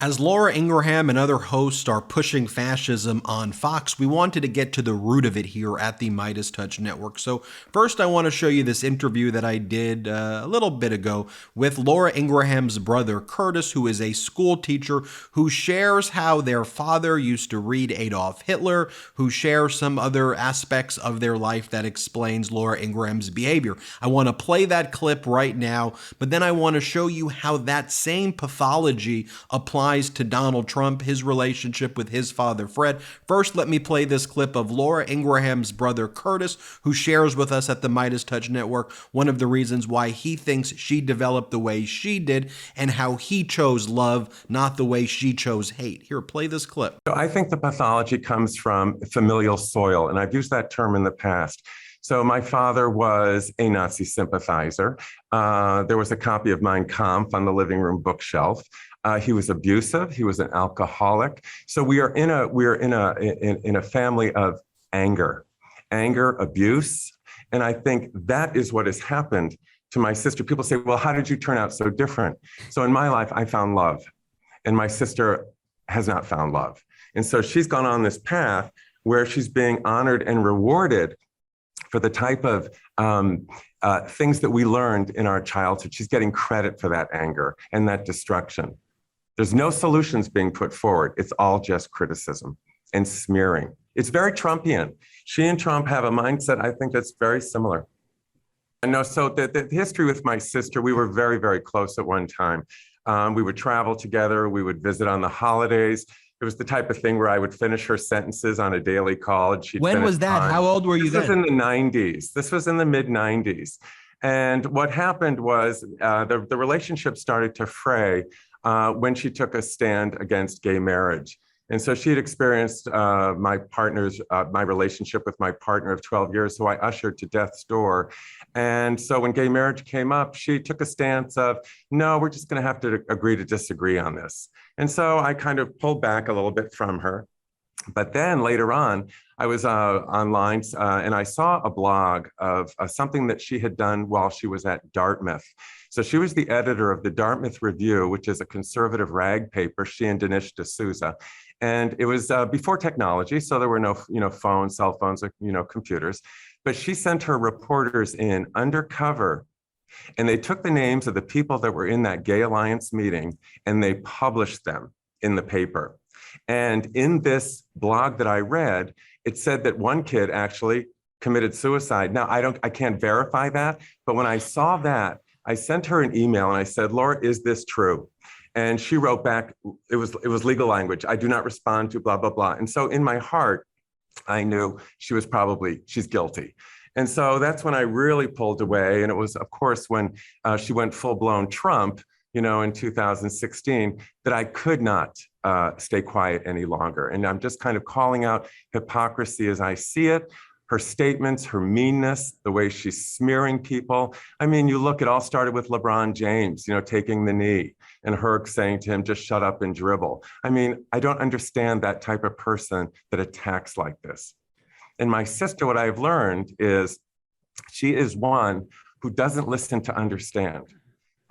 As Laura Ingraham and other hosts are pushing fascism on Fox, we wanted to get to the root of it here at the MeidasTouch Network. So first I want to show you this interview that I did a little bit ago with Laura Ingraham's brother, Curtis, who is a school teacher who shares how their father used to read Adolf Hitler, who shares some other aspects of their life that explains Laura Ingraham's behavior. I want to play that clip right now, but then I want to show you how that same pathology applies to Donald Trump, his relationship with his father, Fred. First, let me play this clip of Laura Ingraham's brother, Curtis, who shares with us at the MeidasTouch Network one of the reasons why he thinks she developed the way she did and how he chose love, not the way she chose hate. Here, play this clip. So I think the pathology comes from familial soil, and I've used that term in the past. So my father was a Nazi sympathizer. There was a copy of Mein Kampf on the living room bookshelf. He was abusive. He was an alcoholic. So we are in a family of anger, abuse, and I think that is what has happened to my sister. People say, "Well, how did you turn out so different?" So in my life, I found love, and my sister has not found love, and so she's gone on this path where she's being honored and rewarded for the type of things that we learned in our childhood. She's getting credit for that anger and that destruction. There's no solutions being put forward. It's all just criticism and smearing. It's very Trumpian. She and Trump have a mindset, I think, that's very similar. And no, so the history with my sister, we were very, very close at one time. We would travel together. We would visit on the holidays. It was the type of thing where I would finish her sentences on a daily call. And she'd When was that? mine. How old were you then? This was in the 90s. This was in the mid 90s. And what happened was the relationship started to fray when she took a stand against gay marriage. And so she had experienced my relationship with my partner of 12 years, who I ushered to death's door. And so when gay marriage came up, she took a stance of, no, we're just going to have to agree to disagree on this. And so I kind of pulled back a little bit from her. But then later on, I was online and I saw a blog of something that she had done while she was at Dartmouth. So she was the editor of the Dartmouth Review, which is a conservative rag paper, she and Dinesh D'Souza. And it was before technology, so there were no phones, cell phones, or computers. But she sent her reporters in undercover, and they took the names of the people that were in that Gay Alliance meeting, and they published them in the paper. And in this blog that I read, it said that one kid actually committed suicide. Now, I can't verify that, but when I saw that, I sent her an email and I said, "Laura, is this true?" And she wrote back, it was legal language. "I do not respond to blah, blah, blah." And so in my heart, I knew she's guilty. And so that's when I really pulled away. And it was, of course, when she went full-blown Trump, in 2016, that I could not stay quiet any longer. And I'm just kind of calling out hypocrisy as I see it. Her statements, her meanness, the way she's smearing people. I mean, you look, it all started with LeBron James, taking the knee and her saying to him, "Just shut up and dribble." I mean, I don't understand that type of person that attacks like this. And my sister, what I've learned is she is one who doesn't listen to understand.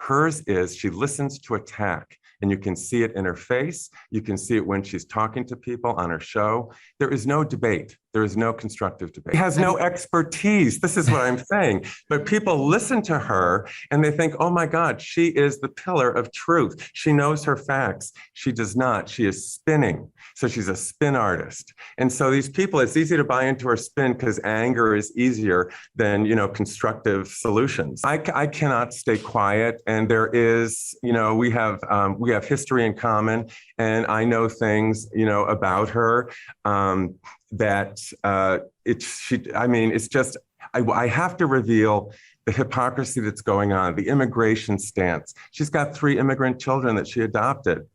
Hers is she listens to attack. And you can see it in her face. You can see it when she's talking to people on her show. There is no debate. There is no constructive debate. She has no expertise. This is what I'm saying. But people listen to her and they think, "Oh my God, she is the pillar of truth. She knows her facts." She does not. She is spinning. So she's a spin artist. And so these people, it's easy to buy into her spin because anger is easier than, constructive solutions. I cannot stay quiet. And there is, we have history in common, and I know things, about her that it's just, I have to reveal the hypocrisy that's going on, the immigration stance. She's got 3 immigrant children that she adopted.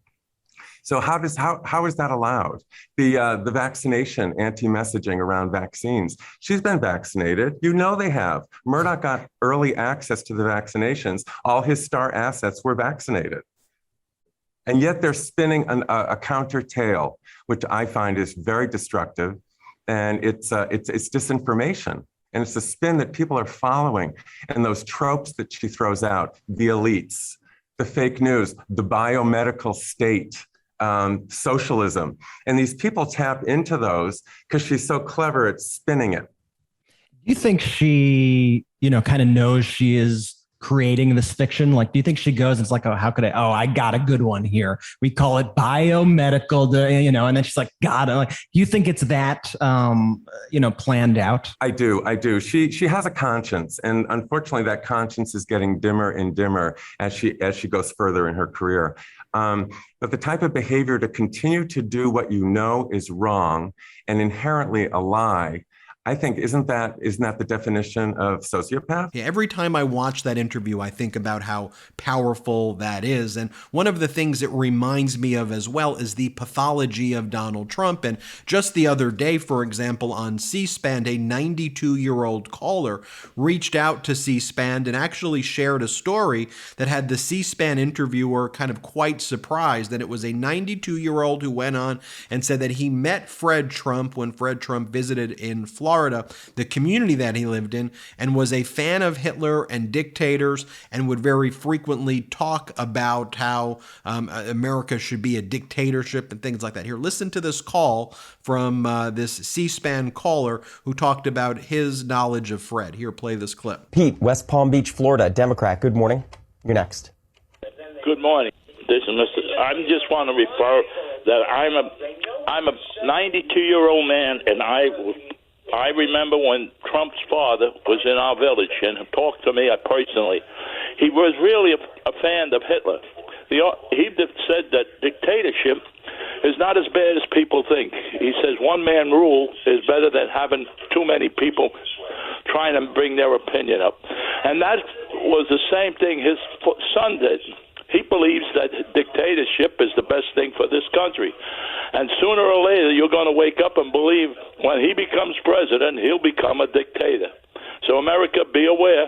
So how is that allowed? The vaccination, anti-messaging around vaccines. She's been vaccinated. They have. Murdoch got early access to the vaccinations. All his star assets were vaccinated. And yet they're spinning a counter tale, which I find is very destructive. And it's disinformation. And it's a spin that people are following. And those tropes that she throws out, the elites, the fake news, the biomedical state. socialism. And these people tap into those because she's so clever at spinning it. Do you think she, kind of knows she is creating this fiction? Like, do you think she goes and it's like, oh, how could I got a good one here. We call it biomedical, and then she's like, God, do you think it's that, planned out? I do. She has a conscience. And unfortunately, that conscience is getting dimmer and dimmer as she goes further in her career. But the type of behavior to continue to do what you know is wrong and inherently a lie, I think, isn't that the definition of sociopath? Yeah, every time I watch that interview, I think about how powerful that is. And one of the things it reminds me of as well is the pathology of Donald Trump. And just the other day, for example, on C-SPAN, a 92-year-old caller reached out to C-SPAN and actually shared a story that had the C-SPAN interviewer kind of quite surprised that it was a 92-year-old who went on and said that he met Fred Trump when Fred Trump visited in Florida, the community that he lived in, and was a fan of Hitler and dictators and would very frequently talk about how America should be a dictatorship and things like that. Here, listen to this call from this C-SPAN caller who talked about his knowledge of Fred. Here, play this clip. Pete, West Palm Beach, Florida, Democrat. Good morning. You're next. Good morning. This is Mr. I just want to refer that I'm a 92-year-old man, and I remember when Trump's father was in our village and talked to me personally. He was really a fan of Hitler. He said that dictatorship is not as bad as people think. He says one-man rule is better than having too many people trying to bring their opinion up. And that was the same thing his son did. He believes that dictatorship is the best thing for this country. And sooner or later, you're going to wake up and believe when he becomes president, he'll become a dictator. So America, be aware,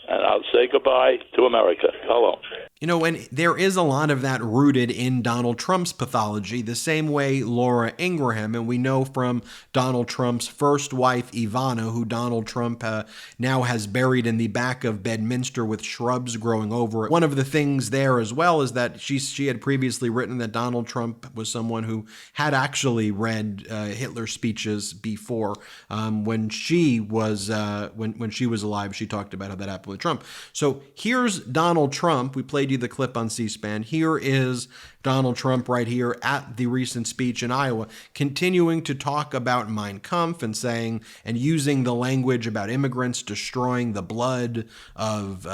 and I'll say goodbye to America. Hello. And there is a lot of that rooted in Donald Trump's pathology, the same way Laura Ingraham, and we know from Donald Trump's first wife, Ivana, who Donald Trump now has buried in the back of Bedminster with shrubs growing over it. One of the things there as well is that she had previously written that Donald Trump was someone who had actually read Hitler's speeches before. When she was alive, she talked about how that happened with Trump. So here's Donald Trump. We played you the clip on C-SPAN. Here is Donald Trump right here at the recent speech in Iowa, continuing to talk about Mein Kampf and saying and using the language about immigrants destroying the blood of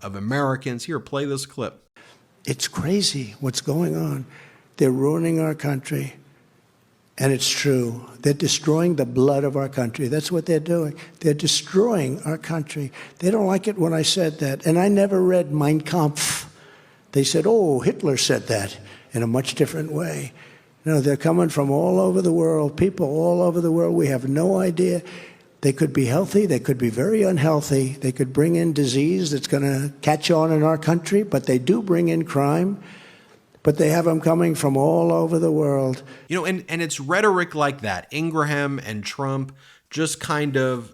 Americans. Here, play this clip. It's crazy what's going on. They're ruining our country. And it's true. They're destroying the blood of our country. That's what they're doing. They're destroying our country. They don't like it when I said that. And I never read Mein Kampf. They said, oh, Hitler said that in a much different way. No, they're coming from all over the world, people all over the world. We have no idea. They could be healthy. They could be very unhealthy. They could bring in disease that's going to catch on in our country, but they do bring in crime. But they have them coming from all over the world. And it's rhetoric like that. Ingraham and Trump just kind of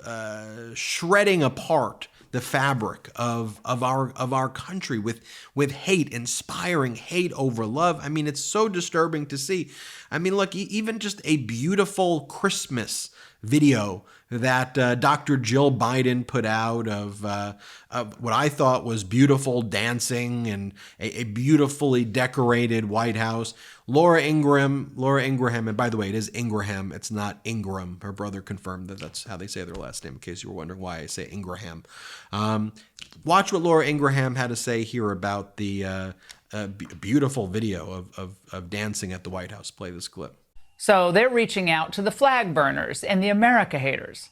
shredding apart the fabric of our country with hate, inspiring hate over love. I mean, it's so disturbing to see. I mean, look, even just a beautiful Christmas video that Dr. Jill Biden put out of what I thought was beautiful dancing and a beautifully decorated White House. Laura Ingraham, and by the way, it is Ingraham. It's not Ingram. Her brother confirmed that that's how they say their last name, in case you were wondering why I say Ingraham. Watch what Laura Ingraham had to say here about the beautiful video of dancing at the White House. Play this clip. So they're reaching out to the flag burners and the America haters.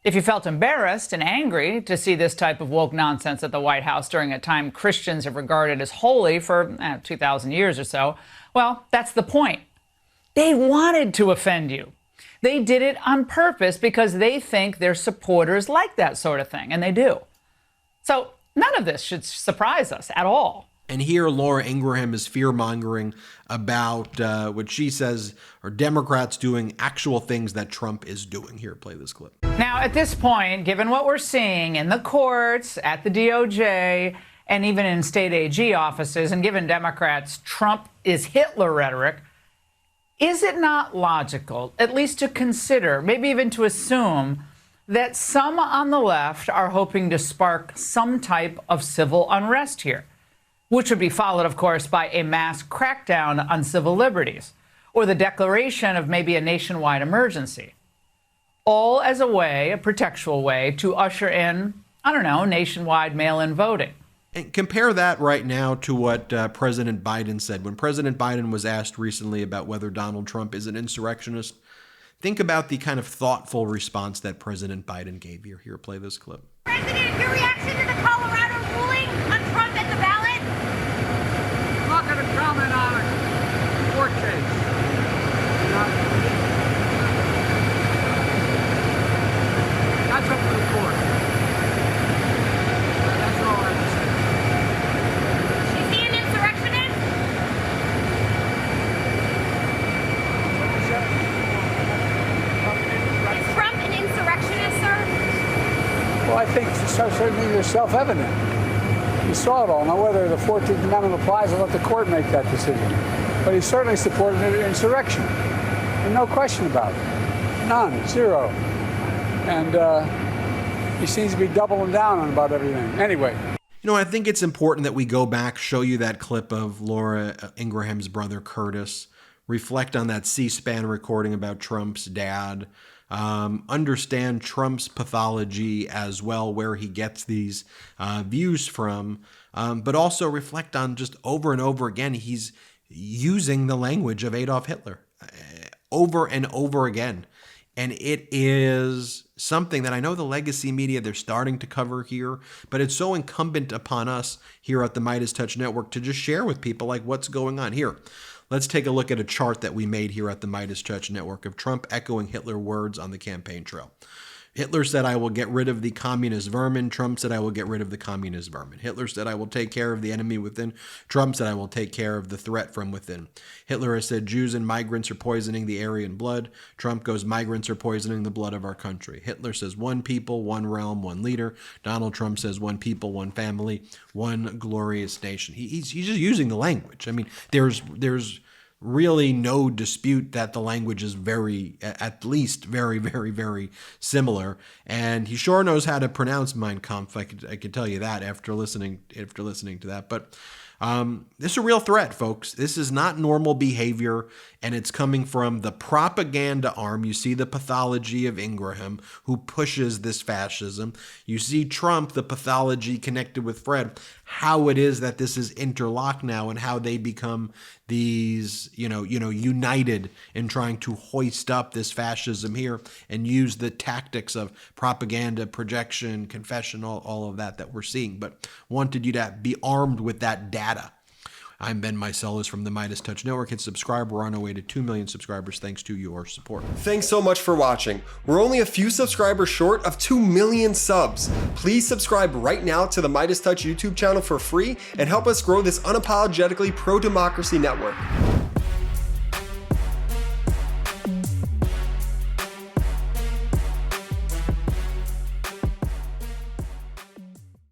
If you felt embarrassed and angry to see this type of woke nonsense at the White House during a time Christians have regarded as holy for 2,000 years or so, well, that's the point. They wanted to offend you. They did it on purpose because they think their supporters like that sort of thing, and they do. So none of this should surprise us at all. And here Laura Ingraham is fear-mongering about what she says are Democrats doing actual things that Trump is doing. Here, play this clip. Now, at this point, given what we're seeing in the courts, at the DOJ, and even in state AG offices, and given Democrats' Trump is Hitler rhetoric, is it not logical, at least to consider, maybe even to assume, that some on the left are hoping to spark some type of civil unrest here, which would be followed, of course, by a mass crackdown on civil liberties, or the declaration of maybe a nationwide emergency, all as a way, a pretextual way, to usher in, I don't know, nationwide mail-in voting. And compare that right now to what President Biden said. When President Biden was asked recently about whether Donald Trump is an insurrectionist, think about the kind of thoughtful response that President Biden gave here. Here, play this clip. President, your reaction to the Colorado ruling on Trump at the ballot? I'm not going to comment on a court case. That's up to the court. That's all I have to say. Is he an insurrectionist? Is Trump an insurrectionist, sir? Well, I think certainly it's self-evident. You saw it all. Now, whether the 14th Amendment applies, I'll let the court make that decision. But he certainly supported an insurrection. And no question about it. None. Zero. And he seems to be doubling down on about everything. Anyway. You know, I think it's important that we go back, show you that clip of Laura Ingraham's brother, Curtis, reflect on that C-SPAN recording about Trump's dad, understand Trump's pathology as well, where he gets these views from, but also reflect on just over and over again, he's using the language of Adolf Hitler over and over again. And it is something that I know the legacy media, they're starting to cover here, but it's so incumbent upon us here at the MeidasTouch Network to just share with people like what's going on here. Let's take a look at a chart that we made here at the MeidasTouch Network of Trump echoing Hitler words on the campaign trail. Hitler said, "I will get rid of the communist vermin." Trump said, "I will get rid of the communist vermin." Hitler said, "I will take care of the enemy within." Trump said, "I will take care of the threat from within." Hitler has said, "Jews and migrants are poisoning the Aryan blood." Trump goes, "Migrants are poisoning the blood of our country." Hitler says, "One people, one realm, one leader." Donald Trump says, "One people, one family, one glorious nation." He's just using the language. I mean, there's really no dispute that the language is at least very similar, and he sure knows how to pronounce Mein Kampf. I could tell you that after listening to that. But this is a real threat, folks. This is not normal behavior, and it's coming from the propaganda arm. You see the pathology of Ingraham, who pushes this fascism. You see Trump, the pathology connected with Fred, how it is that this is interlocked now and how they become these, united in trying to hoist up this fascism here and use the tactics of propaganda, projection, confession, all of that we're seeing. But wanted you to be armed with that data. I'm Ben Meiselas from the MeidasTouch Network. Hit subscribe. We're on our way to 2 million subscribers thanks to your support. Thanks so much for watching. We're only a few subscribers short of 2 million subs. Please subscribe right now to the MeidasTouch YouTube channel for free and help us grow this unapologetically pro-democracy network.